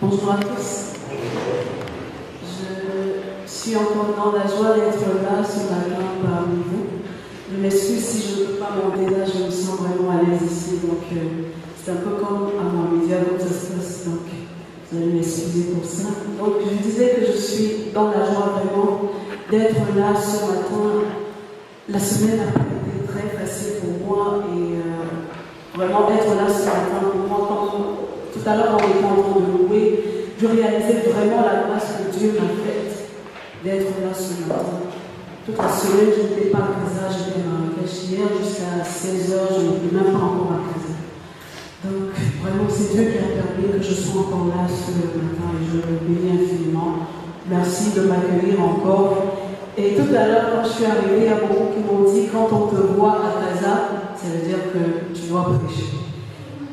Bonjour à tous. Je suis encore dans la joie d'être là ce matin parmi vous. Je m'excuse si je ne peux pas monter là, je me sens vraiment à l'aise ici. Donc c'est un peu comme à mon média, comme ça se passe. Donc vous allez m'excuser pour ça. Donc je disais que je suis dans la joie vraiment d'être là ce matin. La semaine a été très facile pour moi et vraiment être là ce matin pour moi, comme tout à l'heure on était en train de louer, je réalisais vraiment la grâce que Dieu m'a faite d'être là ce matin. Toute la semaine, je n'étais pas à Casa, j'étais à Marrakech hier jusqu'à 16h, je n'étais même pas encore à Casa. Donc vraiment c'est Dieu qui a permis que je sois encore là ce matin et je le bénis infiniment. Merci de m'accueillir encore. Et tout à l'heure, quand je suis arrivée, il y a beaucoup qui m'ont dit quand on te voit à Casa, ça veut dire que tu dois prêcher.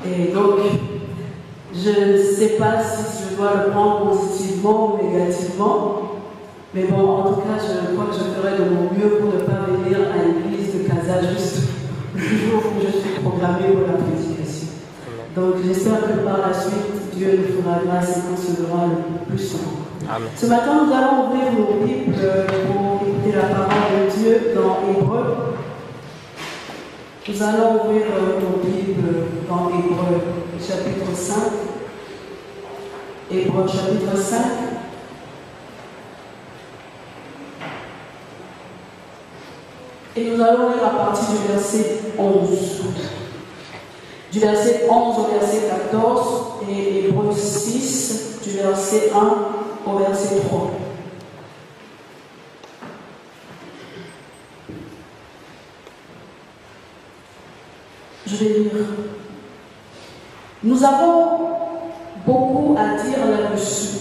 Et donc, je ne sais pas si je dois le prendre positivement ou négativement, mais bon, en tout cas, je crois que je ferai de mon mieux pour ne pas venir à l'église de Casa juste le jour où je suis programmée pour la prédication. Donc, j'espère que par la suite, Dieu nous fera grâce et qu'on se verra le plus souvent. Amen. Ce matin, nous allons ouvrir nos Bibles pour écouter la parole de Dieu dans Hébreux. Nous allons ouvrir nos Bibles dans Hébreux, chapitre 5. Hébreux, chapitre 5. Et nous allons lire à partir du verset 11. Du verset 11 au verset 14 et Hébreux 6, du verset 1 au verset 3. Je vais lire. Nous avons beaucoup à dire là-dessus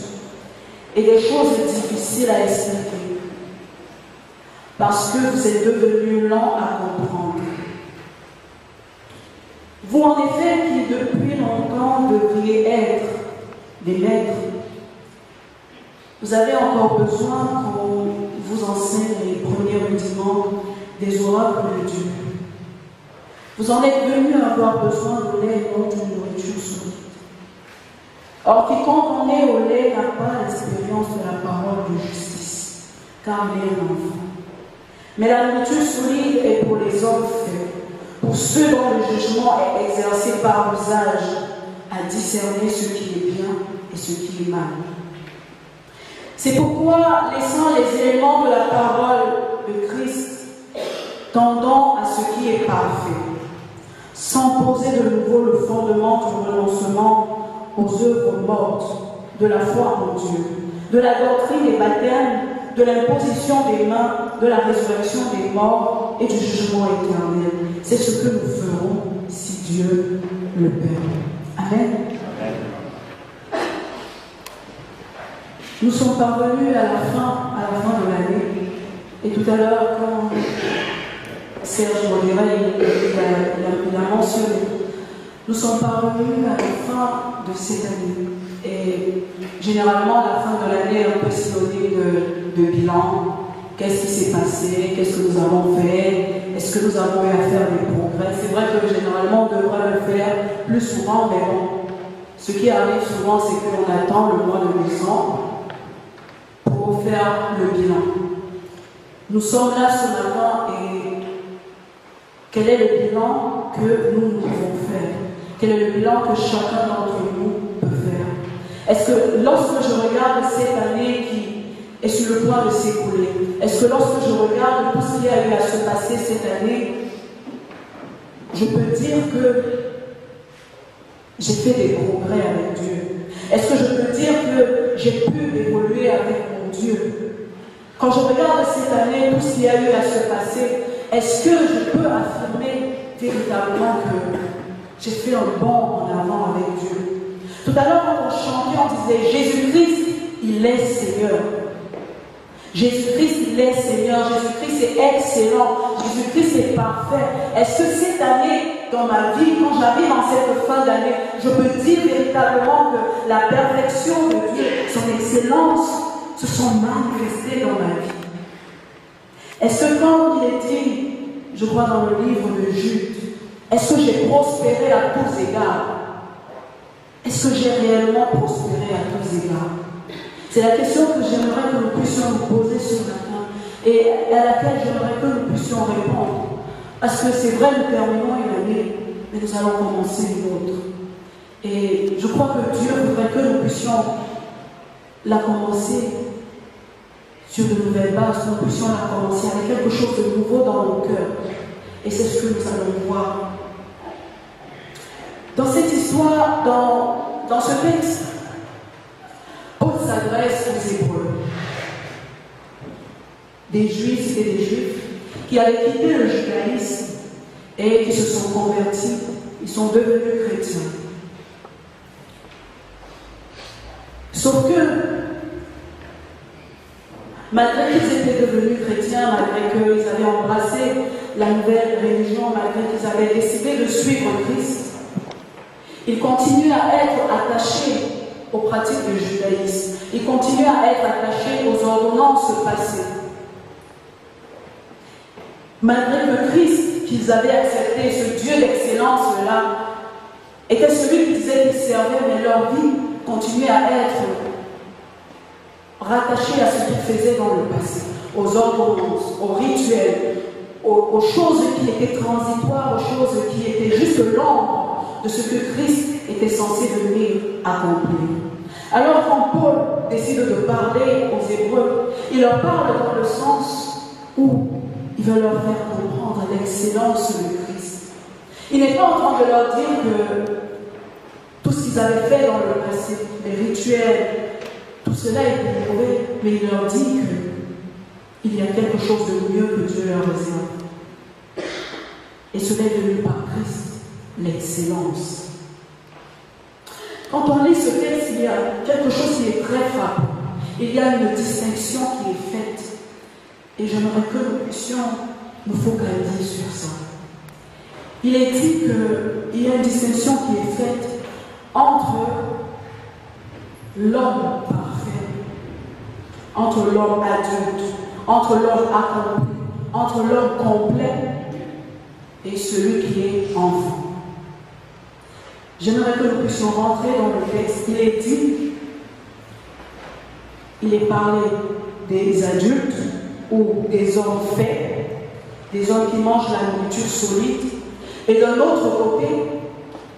et des choses difficiles à expliquer parce que vous êtes devenus lents à comprendre. Vous, en effet, qui depuis longtemps devriez être des maîtres, vous avez encore besoin qu'on vous enseigne les premiers rudiments des oracles de Dieu. Vous en êtes venus avoir besoin de lait et non d'une nourriture solide. Or, quiconque en est au lait n'a pas l'expérience de la parole de justice, car il est un enfant. Mais la nourriture solide est pour les hommes faibles, pour ceux dont le jugement est exercé par l'usage à discerner ce qui est bien et ce qui est mal. C'est pourquoi, laissant les éléments de la parole de Christ, tendant à ce qui est parfait, sans poser de nouveau le fondement du renoncement aux œuvres mortes, de la foi en Dieu, de la doctrine des baptêmes, de l'imposition des mains, de la résurrection des morts et du jugement éternel. C'est ce que nous ferons si Dieu le permet. Amen. Nous sommes parvenus à la fin de l'année. Et tout à l'heure, quand Serge Modéret il a mentionné, nous sommes parvenus à la fin de cette année. Et généralement, la fin de l'année est un peu synonyme de bilan. Qu'est-ce qui s'est passé? Qu'est-ce que nous avons fait? Est-ce que nous avons eu à faire des progrès? C'est vrai que généralement, on devrait le faire plus souvent, mais bon, ce qui arrive souvent, c'est qu'on attend le mois de décembre pour faire le bilan. Nous sommes là ce matin et quel est le bilan que nous devons faire? Quel est le bilan que chacun d'entre nous peut faire? Est-ce que lorsque je regarde cette année qui est sur le point de s'écouler, est-ce que lorsque je regarde tout ce qui a eu à se passer cette année, je peux dire que j'ai fait des progrès avec Dieu? Est-ce que je peux dire que j'ai pu évoluer avec mon Dieu? Quand je regarde cette année, tout ce qui a eu à se passer, est-ce que je peux affirmer véritablement que j'ai fait un bond en avant avec Dieu? Tout à l'heure, quand on chantait, on disait Jésus-Christ, il est Seigneur. Jésus-Christ, il est Seigneur. Jésus-Christ est excellent. Jésus-Christ est parfait. Est-ce que cette année, dans ma vie, quand j'arrive en cette fin d'année, je peux dire véritablement que la perfection de Dieu, son excellence, se sont manifestées dans ma vie? Est-ce que quand il est dit, je crois dans le livre de Jude, est-ce que j'ai prospéré à tous égards? est-ce que j'ai réellement prospéré à tous égards? C'est la question que j'aimerais que nous puissions nous poser ce matin et à laquelle j'aimerais que nous puissions répondre. Parce que c'est vrai, nous terminons une année, mais nous allons commencer une autre. Et je crois que Dieu voudrait que nous puissions la commencer sur de nouvelles bases, que nous puissions la commencer avec quelque chose de nouveau dans nos cœurs. Et c'est ce que nous allons voir. Dans cette histoire, dans ce texte, Paul s'adresse aux Hébreux, des Juifs et des Juifs qui avaient quitté le judaïsme et qui se sont convertis, ils sont devenus chrétiens. Sauf que, malgré qu'ils étaient devenus chrétiens, malgré qu'ils avaient embrassé la nouvelle religion, malgré qu'ils avaient décidé de suivre Christ, ils continuent à être attachés aux pratiques du judaïsme. Ils continuent à être attachés aux ordonnances passées. Malgré que Christ, qu'ils avaient accepté, ce Dieu d'excellence-là, était celui qui disait qu'ils servaient, mais leur vie continuait à être rattachée à ce qu'ils faisaient dans le passé, aux ordonnances, aux rituels, aux choses qui étaient transitoires, aux choses qui étaient juste l'ombre de ce que Christ était censé venir accomplir. Alors quand Paul décide de parler aux Hébreux, il leur parle dans le sens où il veut leur faire comprendre l'excellence de Christ. Il n'est pas en train de leur dire que tout ce qu'ils avaient fait dans le passé, les rituels, tout cela était mauvais, mais il leur dit qu'il y a quelque chose de mieux que Dieu leur réserve. Et cela est venu par Christ, l'excellence. Quand on lit ce texte, il y a quelque chose qui est très frappant. Il y a une distinction qui est faite. Et j'aimerais que nous puissions nous focaliser sur ça. Il est dit qu'il y a une distinction qui est faite entre l'homme parfait, entre l'homme adulte, entre l'homme accompli, entre l'homme complet et celui qui est enfant. J'aimerais que nous puissions rentrer dans le texte. Il est dit, il est parlé des adultes ou des hommes faits, des hommes qui mangent la nourriture solide, et d'un autre côté,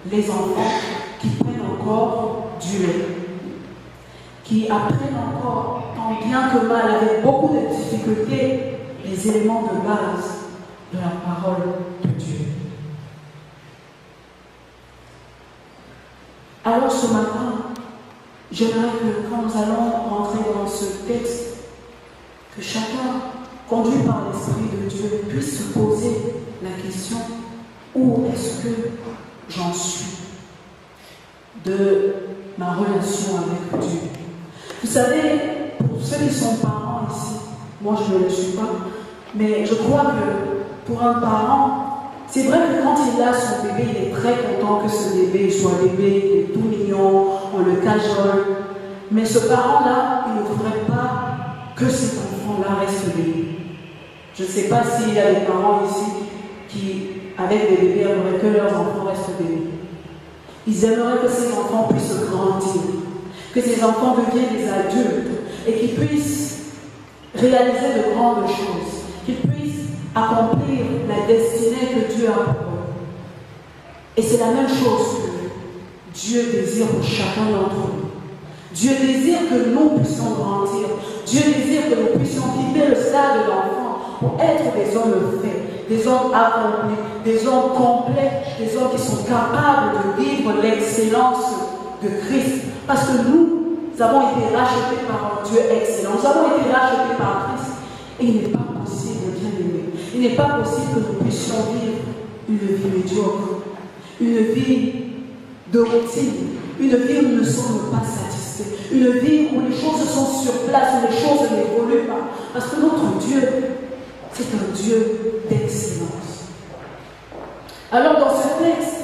les enfants qui prennent encore du lait, qui apprennent encore, tant bien que mal, avec beaucoup de difficultés, les éléments de base de la parole de Dieu. Alors ce matin, j'aimerais que quand nous allons rentrer dans ce texte, que chacun, conduit par l'Esprit de Dieu, puisse se poser la question: où est-ce que j'en suis de ma relation avec Dieu? Vous savez, pour ceux qui sont parents ici, moi je ne le suis pas, mais je crois que pour un parent, c'est vrai que quand il a son bébé, il est très content que ce bébé soit bébé, il est tout mignon, on le cajole. Mais ce parent-là, il ne voudrait pas que cet enfant-là reste bébé. Je ne sais pas s'il y a des parents ici qui, avec des bébés, aimeraient que leurs enfants restent bébés. Ils aimeraient que ces enfants puissent grandir, que ces enfants deviennent des adultes et qu'ils puissent réaliser de grandes choses, qu'ils puissent accomplir la destinée que Dieu a pour eux. Et c'est la même chose que Dieu désire pour chacun d'entre nous. Dieu désire que nous puissions grandir. Dieu désire que nous puissions quitter le stade de l'enfant pour être des hommes faits, des hommes accomplis, des hommes complets, des hommes qui sont capables de vivre l'excellence de Christ. Parce que nous avons été rachetés par un Dieu excellent. Nous avons été rachetés par Christ. Et il n'est pas possible, bien aimé, il n'est pas possible que nous puissions vivre une vie médiocre, une vie de routine, une vie où nous ne sommes pas satisfaits, une vie où les choses sont sur place, où les choses n'évoluent pas. Parce que notre Dieu, c'est un Dieu d'excellence. Alors dans ce texte,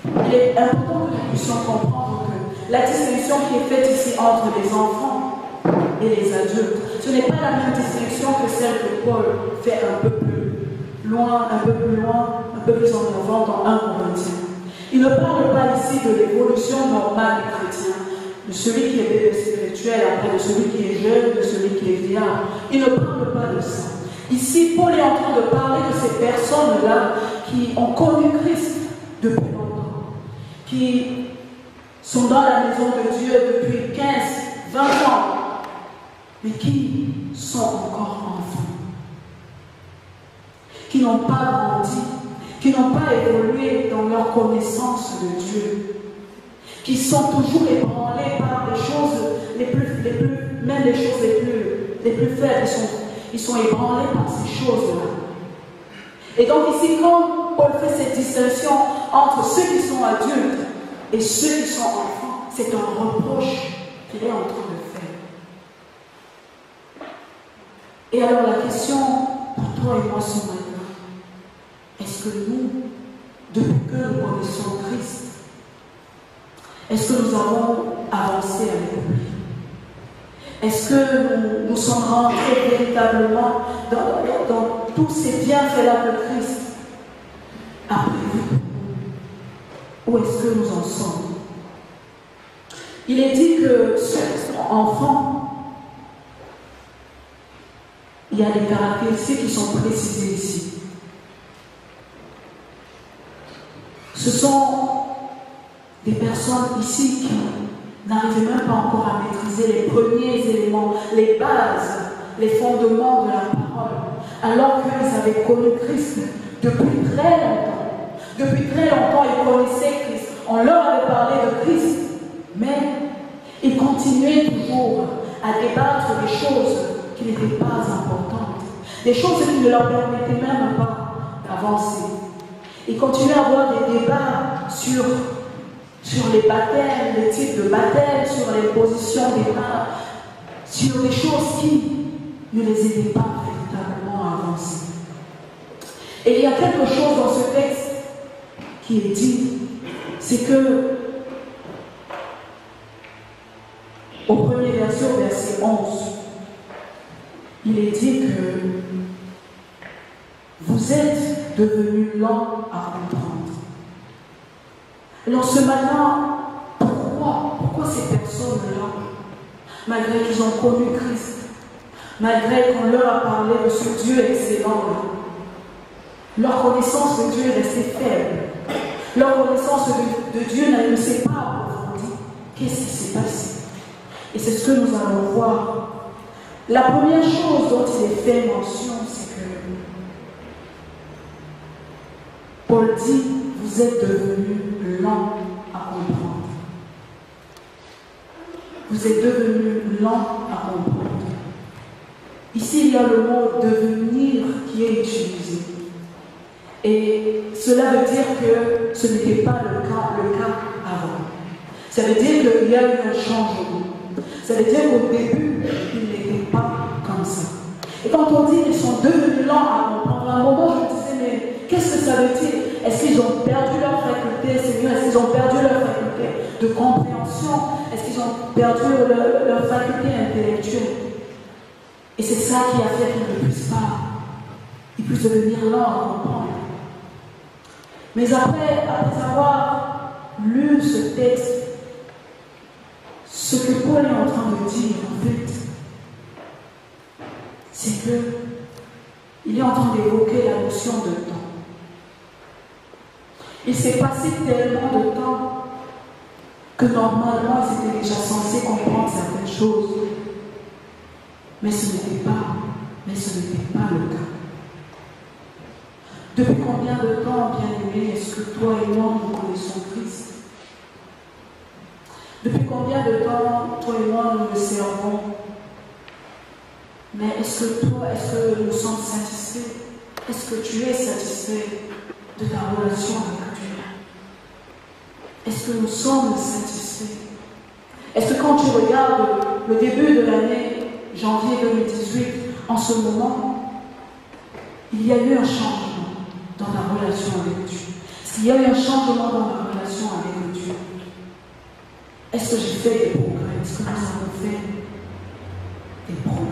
il est important que nous puissions comprendre que la distinction qui est faite ici entre les enfants et les adultes, ce n'est pas la même distinction que celle que Paul fait un peu plus loin, un peu plus en avant dans 1 Corinthiens. Il ne parle pas ici de l'évolution normale des chrétiens, de celui qui est bébé spirituel, après de celui qui est jeune, de celui qui est vieillard. Il ne parle pas de ça. Ici, Paul est en train de parler de ces personnes-là qui ont connu Christ depuis longtemps, qui sont dans la maison de Dieu depuis 15, 20 ans, mais qui sont encore enfants, qui n'ont pas grandi, qui n'ont pas évolué dans leur connaissance de Dieu, qui sont toujours ébranlés par les choses même les choses les plus faibles, ils sont ébranlés par ces choses-là. Et donc ici, quand Paul fait cette distinction entre ceux qui sont adultes et ceux qui sont enfants, c'est un reproche qu'il est en train de faire. Et alors la question pour toi et moi ce matin, est-ce que nous, depuis que nous connaissons Christ, est-ce que nous avons avancé avec lui? Est-ce que nous sommes rentrés véritablement dans tous ces bienfaits-là que Christ a prévus? Où est-ce que nous en sommes? Il est dit que ceux qui sont enfants, il y a des caractéristiques qui sont précisées ici. Ce sont des personnes ici qui n'arrivaient même pas encore à maîtriser les premiers éléments, les bases, les fondements de la parole, alors qu'ils avaient connu Christ depuis très longtemps. Depuis très longtemps, ils connaissaient Christ. On leur avait parlé de Christ, mais ils continuaient toujours à débattre des choses qui n'étaient pas importantes, des choses qui ne leur permettaient même pas d'avancer. Ils continuaient à avoir des débats sur les baptêmes, les types de baptêmes, sur les positions des mains, sur des choses qui ne les aidaient pas véritablement à avancer. Et il y a quelque chose dans ce texte qui est dit, c'est que au premier verset, au verset 11, il est dit que vous êtes devenus lents à comprendre. Alors ce matin, pourquoi ces personnes-là, malgré qu'ils ont connu Christ, malgré qu'on leur a parlé de ce Dieu excellent-là, leur connaissance de Dieu est restée faible, leur connaissance de Dieu ne s'est pas approfondie? Qu'est-ce qui s'est passé? Et c'est ce que nous allons voir. La première chose dont il est fait mention, c'est que Paul dit, vous êtes devenus lents à comprendre. Vous êtes devenus lents à comprendre. Ici, il y a le mot devenir qui est utilisé. Et cela veut dire que ce n'était pas le cas avant. Ça veut dire qu'il y a eu un changement. Ça veut dire qu'au début, ils n'étaient pas comme ça. Et quand on dit qu'ils sont devenus lents à comprendre, à un moment, je me disais, mais qu'est-ce que ça veut dire? Est-ce qu'ils ont perdu leur faculté, Seigneur? Est-ce qu'ils ont perdu leur faculté de compréhension? Est-ce qu'ils ont perdu leur faculté intellectuelle? Et c'est ça qui a fait qu'ils ne puissent pas. Ils puissent devenir lents à comprendre. Mais après avoir lu ce texte, ce que Paul est en train de dire, en fait, c'est qu'il est en train d'évoquer la notion de temps. Il s'est passé tellement de temps que normalement, ils étaient déjà censés comprendre certaines choses. Mais ce n'était pas le cas. Depuis combien de temps, bien-aimé, est-ce que toi et moi, nous connaissons Christ? Depuis combien de temps, toi et moi, nous le servons? Mais est-ce que nous sommes satisfaits? Est-ce que tu es satisfait de ta relation avec Dieu? Est-ce que nous sommes satisfaits? Est-ce que quand tu regardes le début de l'année, janvier 2018, en ce moment, il y a eu un changement dans ta relation avec Dieu? Est-ce qu'il y a eu un changement dans ma relation avec Dieu? Est-ce que j'ai fait des progrès? Est-ce que nous avons fait des progrès?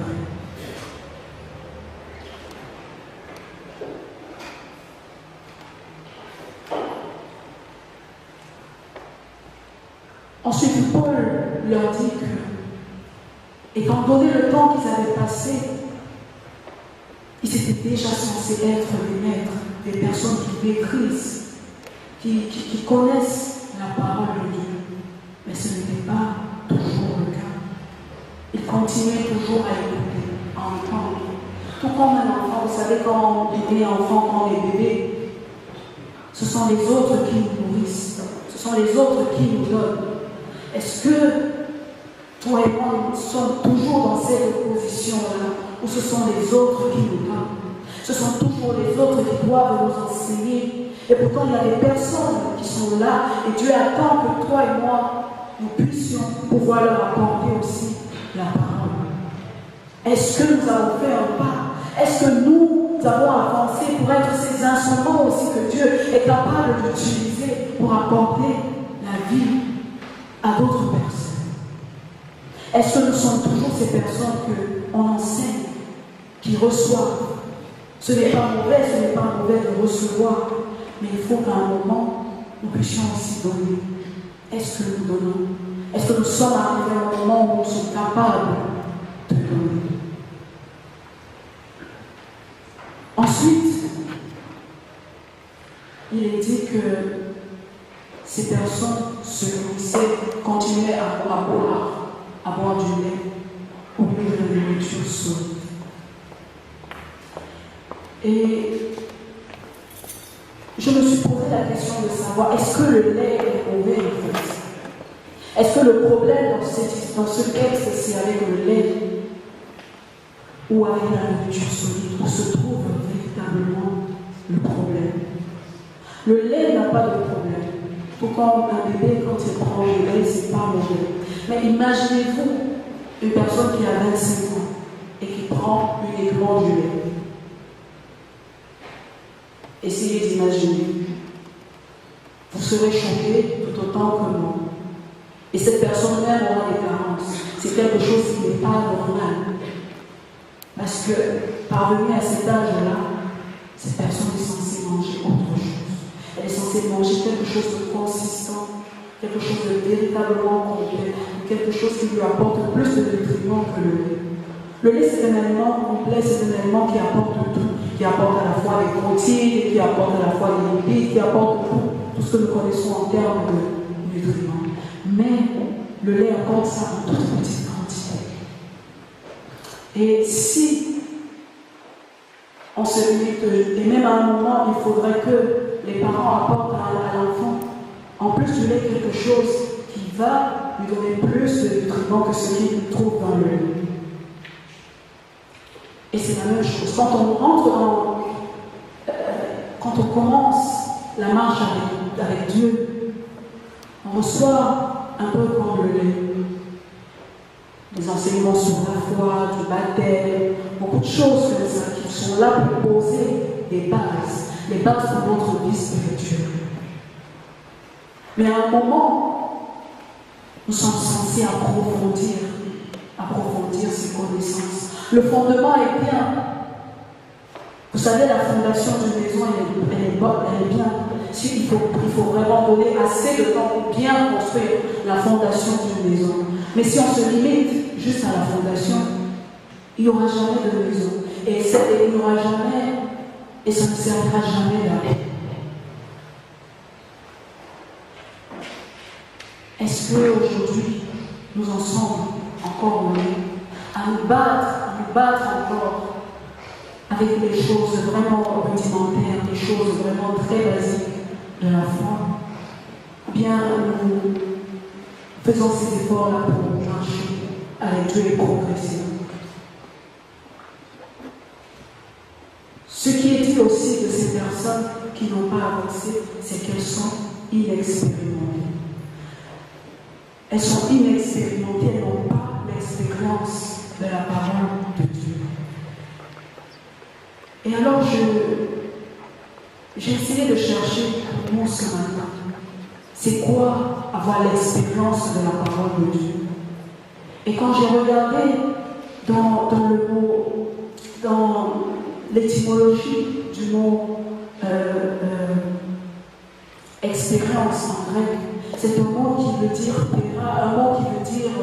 Ensuite, Paul leur dit que, étant donné le temps qu'ils avaient passé, ils étaient déjà censés être des maîtres, des personnes qui maîtrisent, qui connaissent la parole de Dieu. Mais ce n'était pas toujours le cas. Ils continuaient toujours à écouter, à entendre. Tout comme un enfant, vous savez, quand on est enfant, quand on est bébé, ce sont les autres qui nous nourrissent, ce sont les autres qui nous donnent. Est-ce que toi et moi, nous sommes toujours dans cette position-là, où ce sont les autres qui nous donnent? Ce sont toujours les autres qui doivent nous enseigner. Et pourtant, il y a des personnes qui sont là, et Dieu attend que toi et moi, nous puissions pouvoir leur apporter aussi la parole. Est-ce que nous avons fait un pas? Est-ce que nous avons avancé pour être ces instruments aussi que Dieu est capable d'utiliser pour apporter la vie à d'autres personnes? Est-ce que nous sommes toujours ces personnes qu'on enseigne, qui reçoivent? Ce n'est pas mauvais de recevoir, mais il faut qu'à un moment, nous puissions aussi donner. Est-ce que nous donnons? Est-ce que nous sommes arrivés à un moment où nous sommes capables de donner? Ensuite, il est dit que ces personnes se nourrissaient, continuaient à boire du lait au lieu de la nourriture solide. Et je me suis posé la question de savoir, est-ce que le lait est mauvais en fait? Est-ce que le problème dans ce texte, c'est avec le lait ou avec la nourriture solide, où se trouve véritablement le problème? Le lait n'a pas de problème. Tout comme un bébé, quand il prend le lait, c'est pas mauvais. Mais imaginez-vous une personne qui a 25 ans et qui prend uniquement du lait. Essayez d'imaginer. Vous serez choqués tout autant que moi. Et cette personne même aura des carences. C'est quelque chose qui n'est pas normal. Parce que, parvenue à cet âge-là, cette personne est censée manger autre chose. Elle est censée manger quelque chose de consistant, quelque chose de véritablement complet, quelque chose qui lui apporte plus de nutriments que le lait. Le lait, c'est un aliment complet, c'est un aliment qui apporte tout, qui apporte à la fois des protéines, qui apporte à la fois des lipides, qui apporte tout ce que nous connaissons en termes de nutriments. Mais le lait apporte ça en toute petite quantité. Et si on se limite, et même à un moment, il faudrait que les parents apportent à l'enfant, en plus du lait, quelque chose qui va lui donner plus de nutriments que ce qu'il trouve dans le lait. Et c'est la même chose. Quand on rentre quand on commence la marche avec Dieu, on reçoit un peu comme le lait. Des enseignements sur la foi, du baptême, beaucoup de choses comme ça qui sont là pour poser des bases de notre vie spirituelle. Mais à un moment, nous sommes censés approfondir ces connaissances. Le fondement est bien. Vous savez, la fondation d'une maison, elle est bien. Il faut vraiment donner assez de temps pour bien construire la fondation d'une maison. Mais si on se limite juste à la fondation, il n'y aura jamais de maison. Et il n'y aura jamais, et ça ne servira jamais là. Est-ce qu'aujourd'hui, nous en sommes encore à nous battre encore avec les choses vraiment rudimentaires, des choses vraiment très basiques de la foi? Ou bien nous faisons ces efforts-là pour marcher avec Dieu et progresser? Ce qui est dit aussi de ces personnes qui n'ont pas avancé, c'est qu'elles sont inexpérimentées. Elles sont inexpérimentées, elles n'ont pas l'expérience de la parole de Dieu. Et alors, j'ai essayé de chercher pour nous ce matin. C'est quoi avoir l'expérience de la parole de Dieu? Et quand j'ai regardé dans le mot, dans l'étymologie du mot expérience en grec, c'est un mot qui veut dire terrain, un mot qui veut dire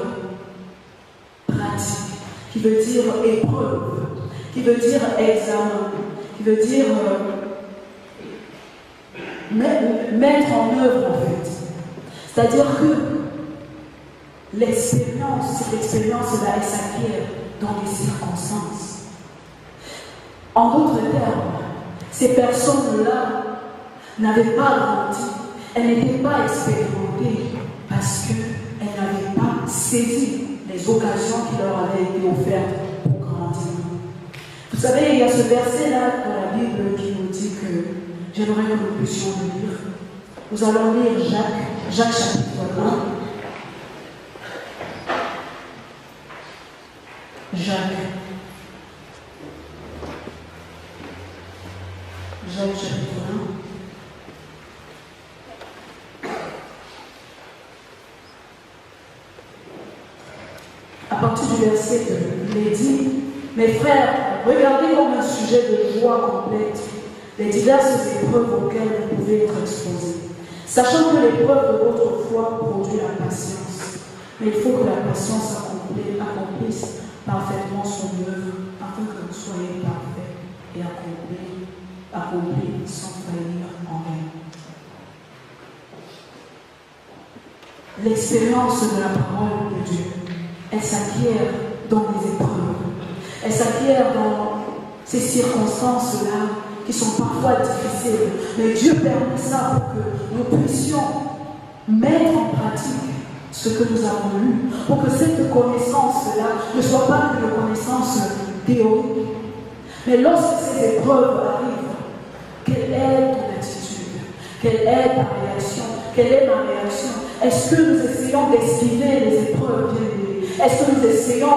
pratique, qui veut dire épreuve, qui veut dire examen, qui veut dire mettre en œuvre en fait. C'est-à-dire que l'expérience, cette expérience-là, elle s'acquiert dans des circonstances. En d'autres termes, ces personnes-là n'avaient pas grandi, elles n'étaient pas expérimentées parce qu'elles n'avaient pas saisi les occasions qui leur avaient été offertes pour grandir. Vous savez, il y a ce verset-là dans la Bible qui nous dit que j'aimerais que nous puissions le lire. Nous allons lire Jacques chapitre 1. Jacques chapitre 1. À partir du verset 2, il est dit, mes frères, regardez comme un sujet de joie complète les diverses épreuves auxquelles vous pouvez être exposés, sachant que l'épreuve de votre foi produit la patience. Mais il faut que la patience accomplisse parfaitement son œuvre, afin que vous soyez parfaits et accomplis sans faillir en rien. L'expérience de la parole de Dieu, elle s'acquiert dans les épreuves. Elle s'acquiert dans ces circonstances-là qui sont parfois difficiles. Mais Dieu permet ça pour que nous puissions mettre en pratique ce que nous avons lu, pour que cette connaissance-là ne soit pas une connaissance théorique. Mais lorsque ces épreuves arrivent, quelle est ton attitude? Quelle est ta réaction? Quelle est ma réaction? Est-ce que nous essayons d'esquiver les épreuves? Est-ce que nous essayons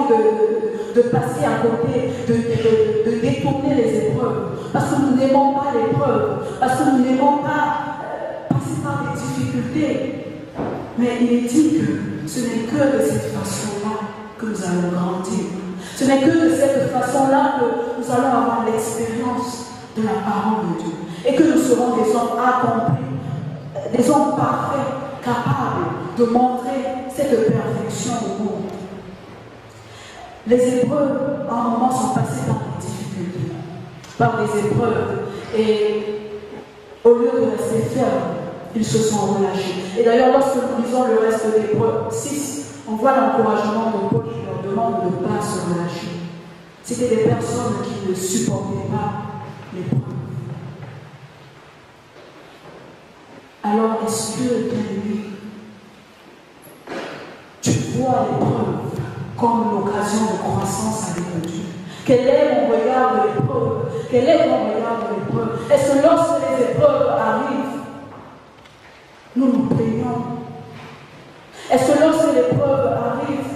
de passer à côté, de détourner les épreuves? Parce que nous n'aimons pas l'épreuve, parce que nous n'aimons pas passer par des difficultés. Mais il est dit que ce n'est que de cette façon-là que nous allons grandir. Ce n'est que de cette façon-là que nous allons avoir l'expérience de la parole de Dieu. Et que nous serons des hommes accomplis, des hommes parfaits, capables de montrer cette perfection au monde. Les épreuves, à un moment, sont passées par des difficultés, par des épreuves. Et au lieu de rester fermes, ils se sont relâchés. Et d'ailleurs, lorsque nous lisons le reste de l'Hébreux 6, on voit l'encouragement de Paul qui leur demande de ne pas se relâcher. C'était des personnes qui ne supportaient pas l'épreuve. Alors, est-ce que, bien-aimé, tu vois l'épreuve comme l'occasion de croissance avec Dieu? Quel est mon regard de l'épreuve? Quel est mon regard de l'épreuve? Est-ce que lorsque les épreuves arrivent, nous nous plaignons? Est-ce que lorsque l'épreuve arrive,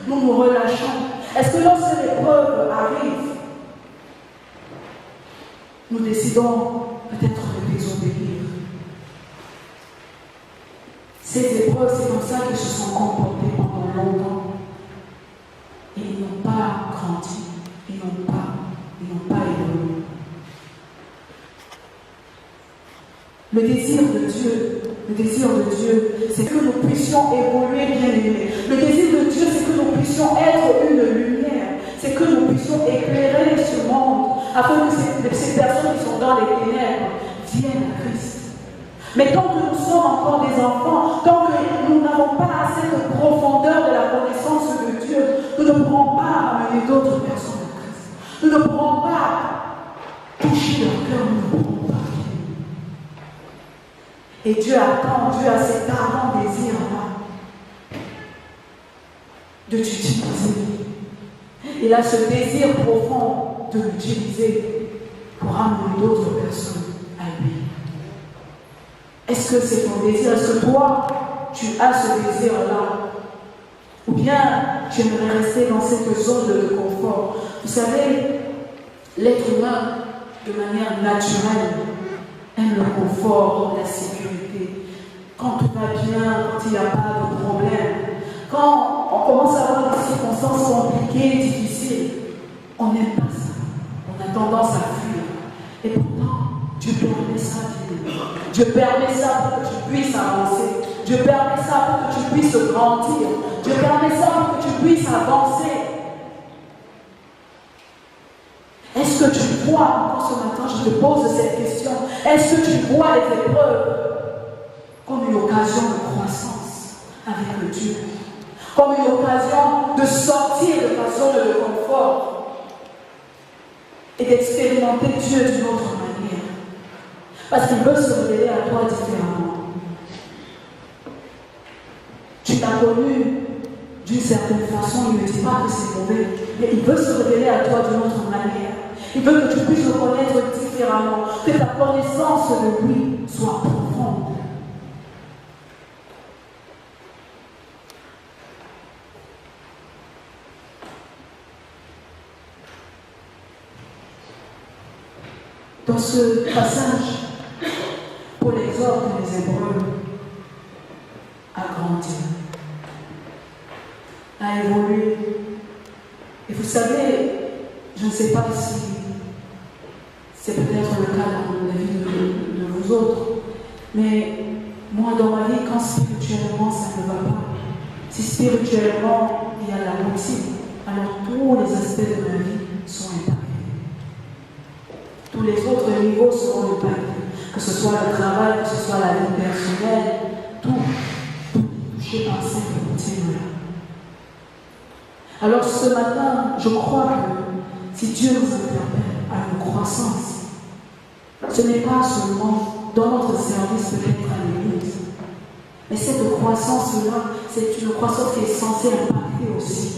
nous nous relâchons? Est-ce que lorsque l'épreuve arrive, nous décidons peut-être de désobéir? Ces épreuves, c'est comme ça qu'ils se sont comportés pendant longtemps. Et ils n'ont pas grandi, ils n'ont pas évolué. Le désir de Dieu, c'est que nous puissions évoluer bien aimés. Le désir de Dieu, c'est que nous puissions être une lumière. C'est que nous puissions éclairer ce monde, afin que ces personnes qui sont dans les ténèbres viennent à Christ. Mais tant que nous sommes encore des enfants, tant que nous n'avons pas assez de profondeur de la connaissance de Dieu, nous ne pourrons pas amener d'autres personnes à Christ. Nous ne pourrons pas toucher leur cœur, nous ne pourrons pas. Et Dieu attend, Dieu a cet ardent désir-là de t'utiliser. Il a ce désir profond de l'utiliser pour amener d'autres personnes à lui. Est-ce que c'est ton désir? Est-ce que toi, tu as ce désir-là? Ou bien tu aimerais rester dans cette zone de confort? Vous savez, l'être humain, de manière naturelle, aime le confort, la sécurité. Quand tout va bien, quand il n'y a pas de problème, quand on commence à avoir des circonstances compliquées, difficiles, on n'aime pas ça. On a tendance à fuir. Et pourtant, Dieu permet ça, Dieu permet ça pour que tu puisses avancer. Dieu permet ça pour que tu puisses grandir. Dieu permet ça pour que tu puisses avancer. Est-ce que tu vois, encore ce matin, je te pose cette question, est-ce que tu vois les épreuves comme une occasion de croissance avec le Dieu, comme une occasion de sortir de ta zone de confort et d'expérimenter Dieu d'une autre manière? Parce qu'il veut se révéler à toi différemment. Tu l'as connu d'une certaine façon, il ne dit pas que c'est mauvais, mais il veut se révéler à toi d'une autre manière. Il veut que tu puisses le connaître différemment, que ta connaissance de lui soit profonde. Dans ce passage, Paul exhorte les Hébreux à grandir, à évoluer. Et vous savez, je ne sais pas si c'est peut-être le cas dans la vie de vous autres, mais moi dans ma vie, quand spirituellement ça ne va pas, si spirituellement il y a la routine, alors tous les aspects de ma vie sont impactés. Tous les autres niveaux seront impactés, que ce soit le travail, que ce soit la vie personnelle, tout est touché par cette routine-là. Alors ce matin, je crois que si Dieu nous interpelle à une croissance, ce n'est pas seulement dans notre service peut-être à l'Église, mais cette croissance-là, c'est une croissance qui est censée impacter aussi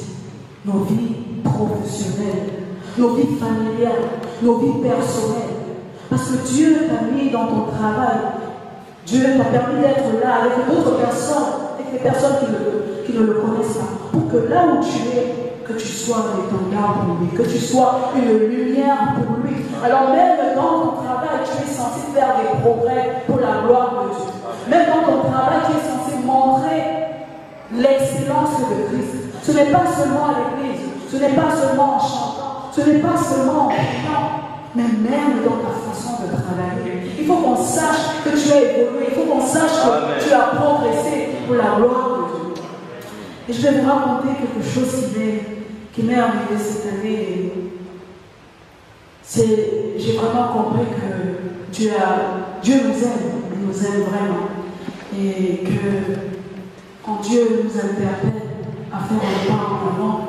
nos vies professionnelles, nos vies familiales, nos vies personnelles. Parce que Dieu t'a mis dans ton travail, Dieu t'a permis d'être là avec d'autres personnes, avec des personnes qui ne le connaissent pas, pour que là où tu es, que tu sois un étendard pour lui, que tu sois une lumière pour lui. Alors même dans ton travail, tu es censé faire des progrès pour la gloire de Dieu. Même dans ton travail, tu es censé montrer l'excellence de Christ. Ce n'est pas seulement à l'église, ce n'est pas seulement en chantant, ce n'est pas seulement en priant, mais même dans ta façon de travailler. Il faut qu'on sache que tu as évolué, il faut qu'on sache que tu as progressé pour la gloire de Dieu. Et je vais vous raconter quelque chose qui m'est arrivé cette année. J'ai vraiment compris que Dieu nous aime vraiment. Et que quand Dieu nous interpelle à faire un pas en avant,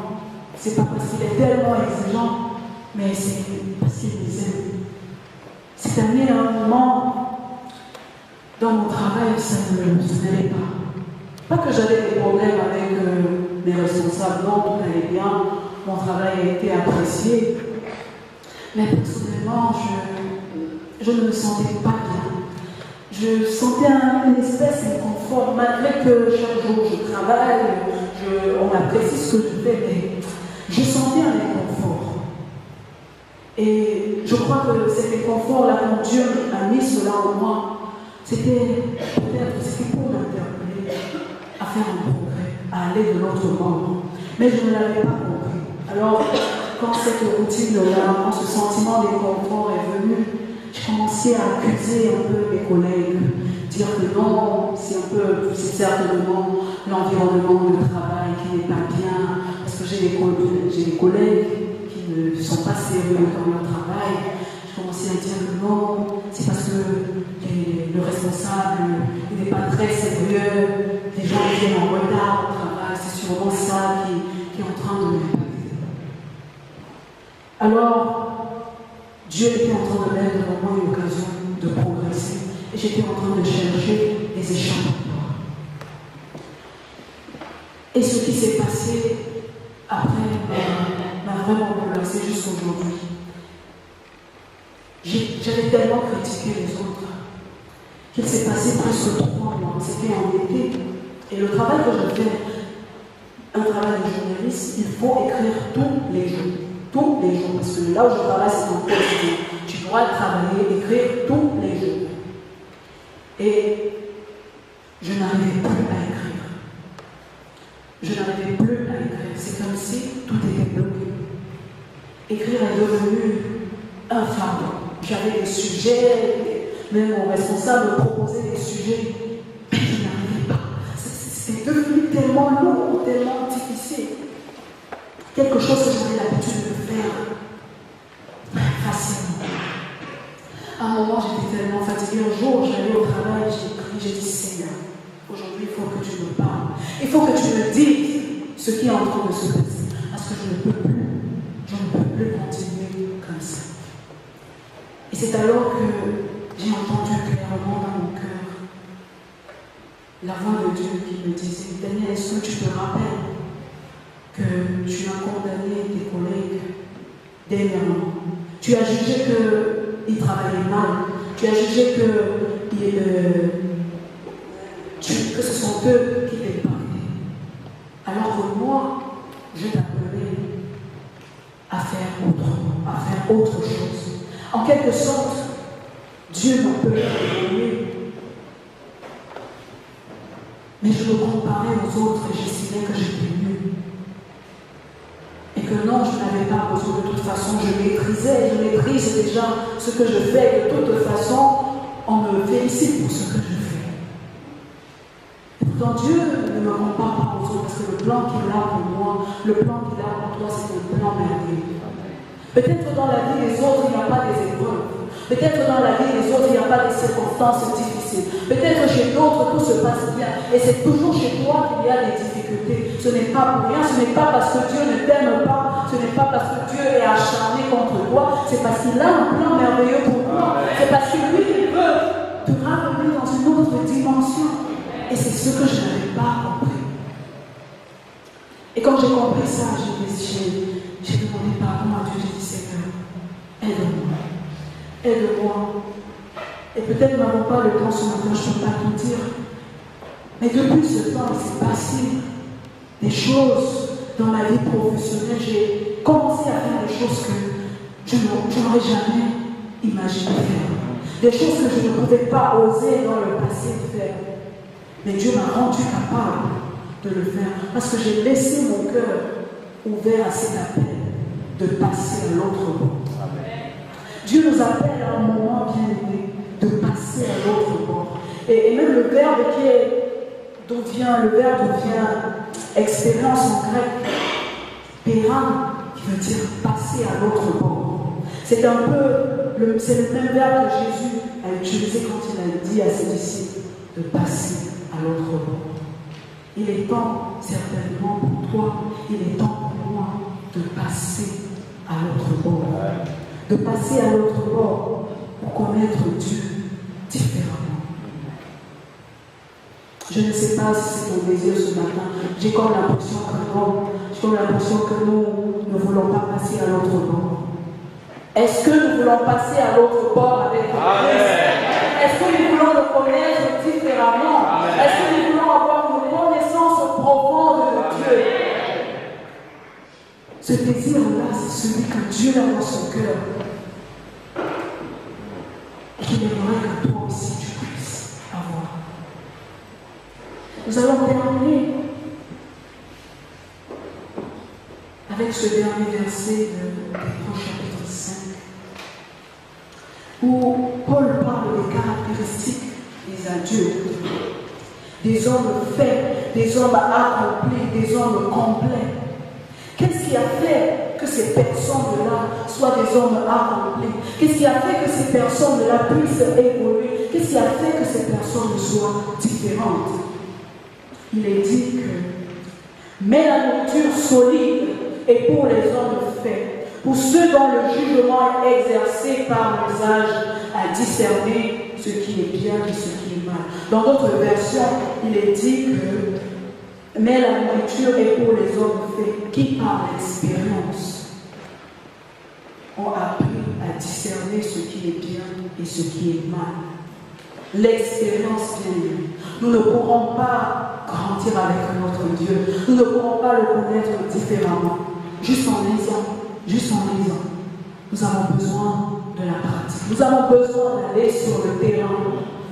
c'est pas parce qu'il est tellement exigeant, mais c'est parce qu'il nous aime. Cette année, à un moment, dans mon travail, ça n'allait pas. Pas que j'avais des problèmes avec mes responsables, non, tout allait bien, mon travail a été apprécié, mais personnellement, je ne me sentais pas bien. Je sentais une espèce d'inconfort, malgré que chaque jour je travaille, on apprécie ce que je fais, mais je sentais un inconfort. Et je crois que cet inconfort-là, quand Dieu a mis cela en moi, c'était pour m'interpeller à faire un progrès, à aller de l'autre bord. Mais je ne l'avais pas compris. Alors, quand cette routine-là, quand ce sentiment d'inconfort est venu, j'ai commencé à accuser un peu mes collègues, dire que non, c'est certainement l'environnement de travail qui n'est pas bien, parce que j'ai des collègues qui ne sont pas sérieux dans leur travail. J'ai commencé à dire que non, c'est parce que le responsable n'est pas très sérieux, les gens viennent en retard au travail, c'est sûrement ça qui est en train de m'impacter. Alors, Dieu était en train de mettre devant moi une occasion de progresser et j'étais en train de chercher des échappatoires. Et ce qui s'est passé après m'a vraiment bouleversé jusqu'aujourd'hui. J'avais tellement critiqué les autres qu'il s'est passé presque 3 mois. C'était en été. Et le travail que je fais, un travail de journaliste, il faut écrire tous les jours. Tous les jours. Parce que là où je travaille, c'est en quotidien. Tu dois travailler, écrire tous les jours. Et je n'arrivais plus à écrire. Je n'arrivais plus à écrire. C'est comme si tout était bloqué. Écrire est devenu un fardeau. j'avais des sujets, même mon responsable me proposait des sujets, mais je n'arrivais pas. C'était devenu tellement lourd, tellement difficile. Quelque chose que j'avais l'habitude de faire facilement. À un moment, j'étais tellement fatiguée. Un jour, j'allais au travail, j'ai dit, Seigneur, aujourd'hui, il faut que tu me parles. Il faut que tu me dises ce qui est en train de se passer. Parce que je ne peux plus continuer comme ça. Et c'est alors que j'ai entendu clairement dans mon cœur la voix de Dieu qui me disait, Daniel, est-ce que tu te rappelles que tu as condamné tes collègues dernièrement? Tu as jugé qu'ils travaillaient mal. Tu as jugé que ce sont eux qui t'épargnaient. Alors que moi, je t'appelais à faire autre chose. En quelque sorte, Dieu m'appelait à évoluer. Mais je me comparais aux autres et j'estimais que j'étais mieux. Et que non, je n'avais pas besoin de toute façon, je maîtrise déjà ce que je fais. De toute façon, on me félicite pour ce que je fais. Et pourtant, Dieu ne me compare pas aux autres parce que le plan qu'il a pour moi, le plan qu'il a pour toi, c'est un plan merveilleux. Peut-être dans la vie des autres, il n'y a pas des épreuves. Peut-être dans la vie des autres, il n'y a pas des circonstances difficiles. Peut-être chez d'autres, tout se passe bien. Et c'est toujours chez toi qu'il y a des difficultés. Ce n'est pas pour rien. Ce n'est pas parce que Dieu ne t'aime pas. Ce n'est pas parce que Dieu est acharné contre toi. C'est parce qu'il a un plan merveilleux pour toi. C'est parce que lui, il veut te ramener dans une autre dimension. Et c'est ce que je n'avais pas compris. Et quand j'ai compris ça, j'ai demandé pardon à Dieu. J'ai dit, Seigneur, aide-moi. Aide-moi. Et peut-être nous n'avons pas le temps ce matin, je ne peux pas tout dire. Mais depuis ce temps, il s'est passé des choses dans ma vie professionnelle. J'ai commencé à faire des choses que je n'aurais jamais imaginé faire. Des choses que je ne pouvais pas oser dans le passé faire. Mais Dieu m'a rendu capable de le faire. Parce que j'ai laissé mon cœur ouvert à cet appel de passer à l'autre bord. Dieu nous appelle à un moment bien aimé de passer à l'autre bord. Et même le verbe d'où vient expérience en grec, péran, qui veut dire passer à l'autre bord. C'est le même verbe que Jésus a utilisé quand il a dit à ses disciples de passer à l'autre bord. Il est temps, certainement pour toi, il est temps pour moi de passer à l'autre bord. De passer à l'autre bord pour connaître Dieu différemment. Je ne sais pas si c'est ton désir ce matin. J'ai comme l'impression que nous ne voulons pas passer à l'autre bord. Est-ce que nous voulons passer à l'autre bord avec Christ? Est-ce que nous voulons le connaître différemment? Amen. Est-ce que nous voulons avoir une connaissance profonde de Dieu? Ce désir-là, c'est celui que Dieu a dans son cœur. Et qu'il aimerait que toi aussi tu puisses avoir. Nous allons terminer avec ce dernier verset de Hébreux chapitre 5, où Paul parle des caractéristiques des adultes, des hommes faits, des hommes accomplis, des hommes complets. Qu'est-ce qui a fait que ces personnes-là soient des hommes accomplis? Qu'est-ce qui a fait que ces personnes-là puissent évoluer? Qu'est-ce qui a fait que ces personnes soient différentes? Il est dit que mais la nourriture solide est pour les hommes faits, pour ceux dont le jugement est exercé par l'usage à discerner ce qui est bien et ce qui est mal. Dans d'autres versions, il est dit que mais la nourriture est pour les hommes faits qui, par l'expérience, ont appris à discerner ce qui est bien et ce qui est mal. L'expérience bien. Nous ne pourrons pas grandir avec notre Dieu. Nous ne pourrons pas le connaître différemment. Juste en lisant. Nous avons besoin de la pratique. Nous avons besoin d'aller sur le terrain.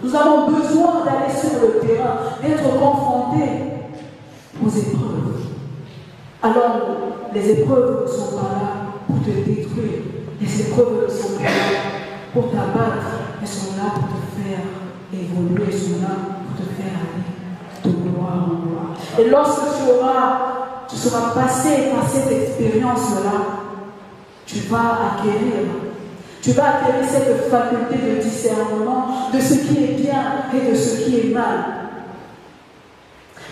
Nous avons besoin d'aller sur le terrain, d'être confrontés aux épreuves. Alors, les épreuves ne sont pas là pour te détruire. Les épreuves ne sont pas là pour t'abattre, elles sont là pour te faire évoluer, elles sont là pour te faire aller de gloire en gloire. Et lorsque tu seras passé par cette expérience-là, tu vas acquérir cette faculté de discernement de ce qui est bien et de ce qui est mal.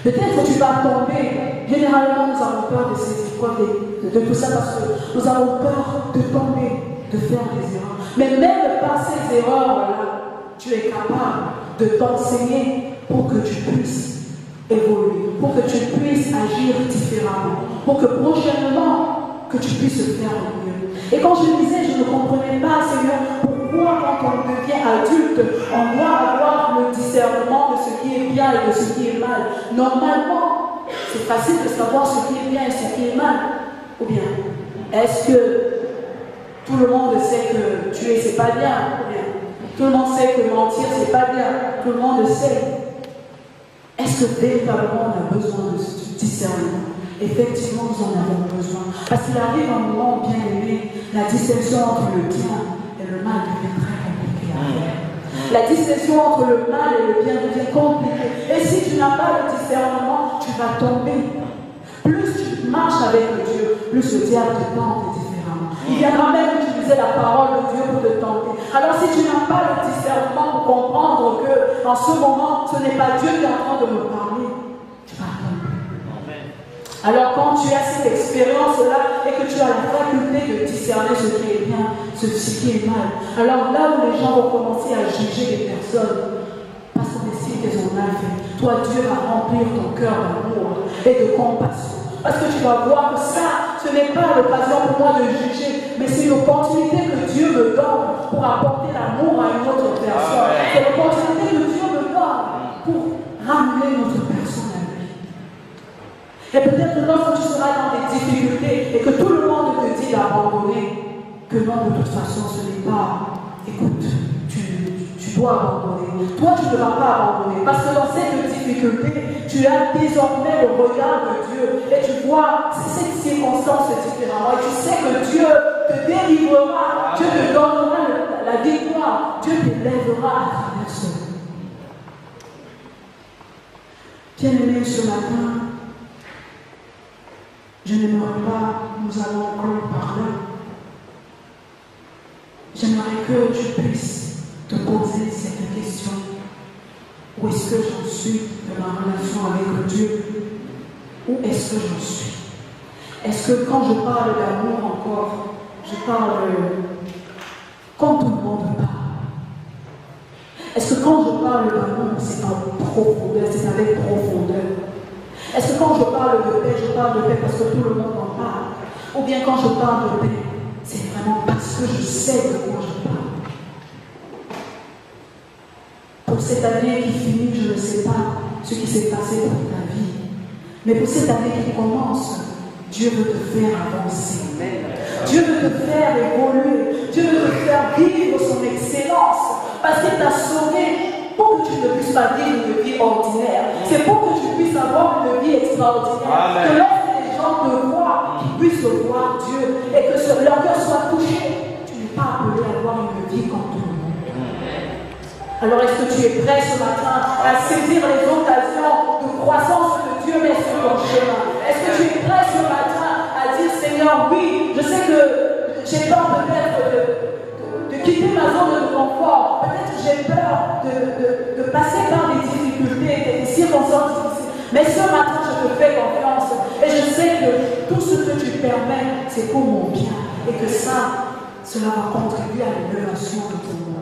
Peut-être que tu vas tomber. Généralement, nous avons peur de ces épreuves, de tout ça, parce que nous avons peur de tomber, de faire des erreurs. Mais même par ces erreurs-là, tu es capable de t'enseigner pour que tu puisses évoluer, pour que tu puisses agir différemment, pour que prochainement, que tu puisses faire le mieux. Et quand je disais, je ne comprenais pas, Seigneur, pourquoi quand on devient adulte, on doit avoir le discernement de ce qui est bien et de ce qui est mal. Normalement, c'est facile de savoir ce qui est bien et ce qui est mal. Ou bien, est-ce que tout le monde sait que tuer, c'est pas bien? Ou bien, tout le monde sait que mentir, c'est pas bien? Tout le monde sait. Est-ce que véritablement on a besoin de ce discernement? Effectivement, nous en avons besoin. Parce qu'il arrive un moment, bien aimé, la distinction entre le bien et le mal devient très compliquée à faire. La distinction entre le mal et le bien devient compliquée. Et si tu n'as pas le discernement, tu vas tomber. Plus tu marches avec Dieu, plus le diable te tente différemment. Il viendra même utiliser la parole de Dieu pour te tenter. Alors si tu n'as pas le discernement pour comprendre que en ce moment, ce n'est pas Dieu qui est en train de me parler, tu vas tomber. Alors quand tu as cette expérience-là et que tu as la faculté de discerner ce qui est bien, ce qui est mal, alors là où les gens vont commencer à juger les personnes, parce qu'on estime qu'elles ont mal fait, toi Dieu va remplir ton cœur d'amour et de compassion. Parce que tu vas voir que ça, ce n'est pas l'occasion pour moi de juger, mais c'est une opportunité que Dieu me donne pour apporter l'amour à une autre personne. C'est l'opportunité que Dieu me donne pour ramener notre personne à lui. Et peut-être que lorsque tu seras dans des difficultés et que tout le monde te dit d'abandonner, que non, de toute façon, ce n'est pas, écoute, tu dois abandonner. Toi, tu ne vas pas abandonner. Parce que dans cette difficulté, tu as désormais le regard de Dieu. Et tu vois cette circonstance différemment. Et tu sais que Dieu te délivrera. Dieu te donnera la victoire. Dieu t'élèvera à travers cela. Bien-aimés, ce matin, je n'aimerais pas, nous allons encore par là. J'aimerais que tu puisses te poser cette question. Où est-ce que j'en suis de ma relation avec Dieu? Où est-ce que j'en suis? Est-ce que quand je parle d'amour encore, je parle comme tout le monde parle? Est-ce que quand je parle d'amour, c'est en profondeur, c'est avec profondeur? Est-ce que quand je parle de paix parce que tout le monde en parle? Ou bien quand je parle de paix, c'est vraiment parce que je sais de quoi je parle? Pour cette année qui finit, je ne sais pas ce qui s'est passé dans ta vie. Mais pour cette année qui commence, Dieu veut te faire avancer. Dieu veut te faire évoluer. Dieu veut te faire vivre son excellence. Parce qu'il t'a sauvé pour que tu ne puisses pas vivre une vie ordinaire. C'est pour que tu puisses avoir une vie extraordinaire. Amen. Que lorsque les gens te voient, qu'ils puissent voir Dieu et que leur cœur soit touché. Tu n'es pas appelé à avoir une vie comme tout le monde. Alors est-ce que tu es prêt ce matin à saisir les occasions de croissance que Dieu met sur ton chemin? Est-ce que tu es prêt ce matin à dire Seigneur, oui, je sais que j'ai peur peut-être de quitter ma zone de confort. Peut-être que j'ai peur de passer par des difficultés, des circonstances difficiles. Mais ce matin, je te fais confiance. Et je sais que tout ce que tu permets, c'est pour mon bien. Et que ça, cela va contribuer à l'élévation de ton monde.